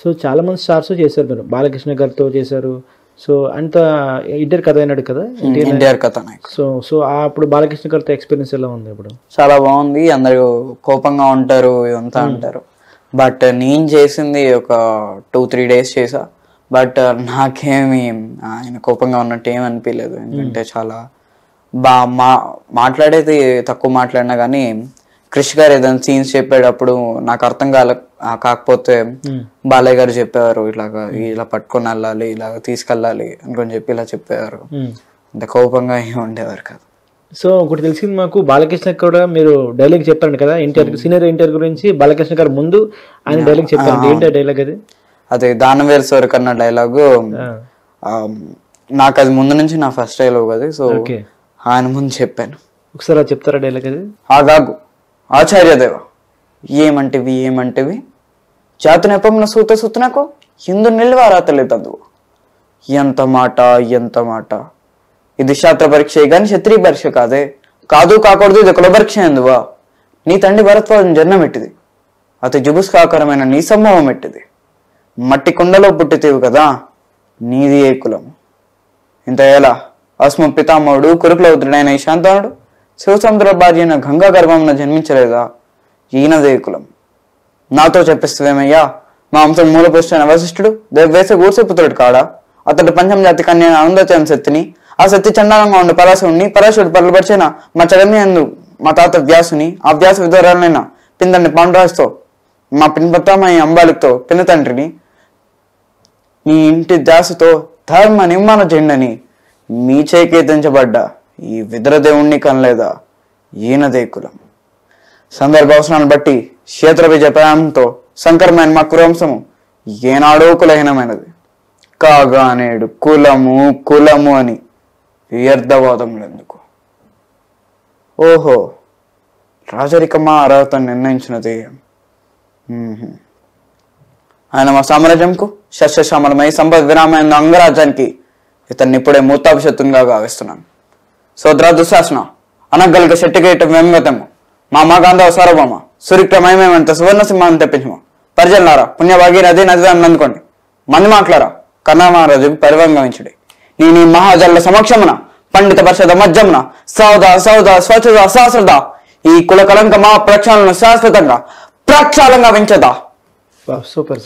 So చాలా మంది stars చేశారు, మీరు బాలకృష్ణ గారితో చేశారు. సో అంత ఇంటర్ కథ అయినాడు కదా, ఎన్టీఆర్ కథానాయక్. సో అప్పుడు బాలకృష్ణ గారితో ఎక్స్పీరియన్స్ ఎలా ఉంది? ఇప్పుడు చాలా బాగుంది. అందరూ కోపంగా ఉంటారు, ఇదంతా అంటారు. బట్ నేను చేసింది ఒక 2-3 days చేసా. బట్ నాకేమి ఆయన కోపంగా ఉన్నట్టు ఏమి అనిపించలేదు. ఎందుకంటే చాలా మాట్లాడేది తక్కువ మాట్లాడినా కానీ క్రిష్ గారు ఏదైనా సీన్స్ చెప్పేటప్పుడు నాకు అర్థం కాకపోతే బాలయ్య గారు చెప్పేవారు, ఇలా పట్టుకొని వెళ్ళాలి, ఇలాగ తీసుకెళ్ళాలి అనుకొని చెప్పి ఇలా చెప్పేవారు. అంత కోపంగా ఏమి ఉండేవారు కాదు. సో ఒకటి తెలిసింది మాకు, బాలకృష్ణ కూడా మీరు డైలాగ్ చెప్పారు కదా ఎన్టీఆర్, సీనియర్ ఎన్టీఆర్ గురించి బాలకృష్ణ గారు ముందు ఆయన డైలాగ్ చెప్పారు. ఏంటి డైలాగ్ అది? అదే దానవేరు సోరక్ అన్న డైలాగు నాకు అది ముందు నుంచి నా ఫస్ట్ డైలాగ్ అది. సో ఆయన ముందు చెప్పాను. ఒకసారి చెప్తారా డైలాగ్ అది? ఆగాగు ఆచార్యదేవ, ఏమంటివి జాతి నెపంన సూతనకు ఎందు నిల్వారాతలేదందు. ఎంత మాట, ఇది శాస్త్ర పరీక్ష కానీ క్షత్రియ పరీక్ష కాకూడదు, ఇది కుల పరీక్ష ఎందువా? నీ తండ్రి భరద్వాజం జన్మం ఎట్టిది, అతి జుబుస్కాకరమైన నీ సంభవం ఎట్టిది. మట్టి కుండలో పుట్టితేవు కదా, నీది ఏ కులం? ఇంత ఎలా అస్మ పితామహుడు కురుకులవుతుడైన ఈ శాంతనుడు శివసముద్ర భార్య అయిన గంగా గర్భంలో జన్మించలేదా? ఈయనదే కులం. నాతో చెప్పిస్తేమయ్యా, మా వంశం మూలపురుషుడైన వశిష్ఠుడు దేవేశ గూర్సపుత్రుడు కాడా? అతడు పంచమజాతి కన్య ఆనందచన శక్తిని, ఆ శక్తి చండాలంగా ఉండే పరాశుడు పరులుపరిచిన మా చగమ్యందు మా తాత వ్యాసుని, ఆ వ్యాస విధురాలైన పిందండి పాండురాజుతో, మా పిన్పత్తామయ్య అంబాలితో పిన్న తండ్రిని, నీ ఇంటి దాసుతో ధర్మ నిర్మాణ చెండని మీ చేకేతించబడ్డ ఈ విద్రదేవుణ్ణి కనలేదా? ఈయనదే కులం. సందర్భ అవసరాన్ని బట్టి క్షేత్ర విజయపయంతో సంకరమైన మా కులంశము ఏనాడో కులహీనమైనది కాగా నేడు కులము అని వ్యర్థవాదములు ఎందుకు? ఓహో, రాజరికమా అర్హత నిర్ణయించినది. ఆయన మా సామ్రాజ్యంకు శస్యశ్యామలమై సంపద విరామైన అంగరాజ్యానికి ఇతన్ని ఇప్పుడే మూర్తాభిషత్తునిగా గావిస్తున్నాను. సోదరా దుశ్శాసన, అనగలిక శెట్టికేయటం వెంగతము, మా గాంధవ సార్వభౌమ సురిక్రమయమేమంత సువర్ణ సింహాన్ని తెప్పించము. పరిజల్లారా, పుణ్యభాగి నది అందుకోండి. మంది మాట్లారా, కర్ణమహారాజు పరివంగమించుడి. నీ మహాజల్ల సమక్షమున పండిత పరిషద మధ్యమున సౌద స్వచ్ఛద శాస్త్రద ఈ కుల కలంక మా ప్రక్షాళన శాశ్వతంగా ప్రక్షాళంగా వించదా. సూపర్.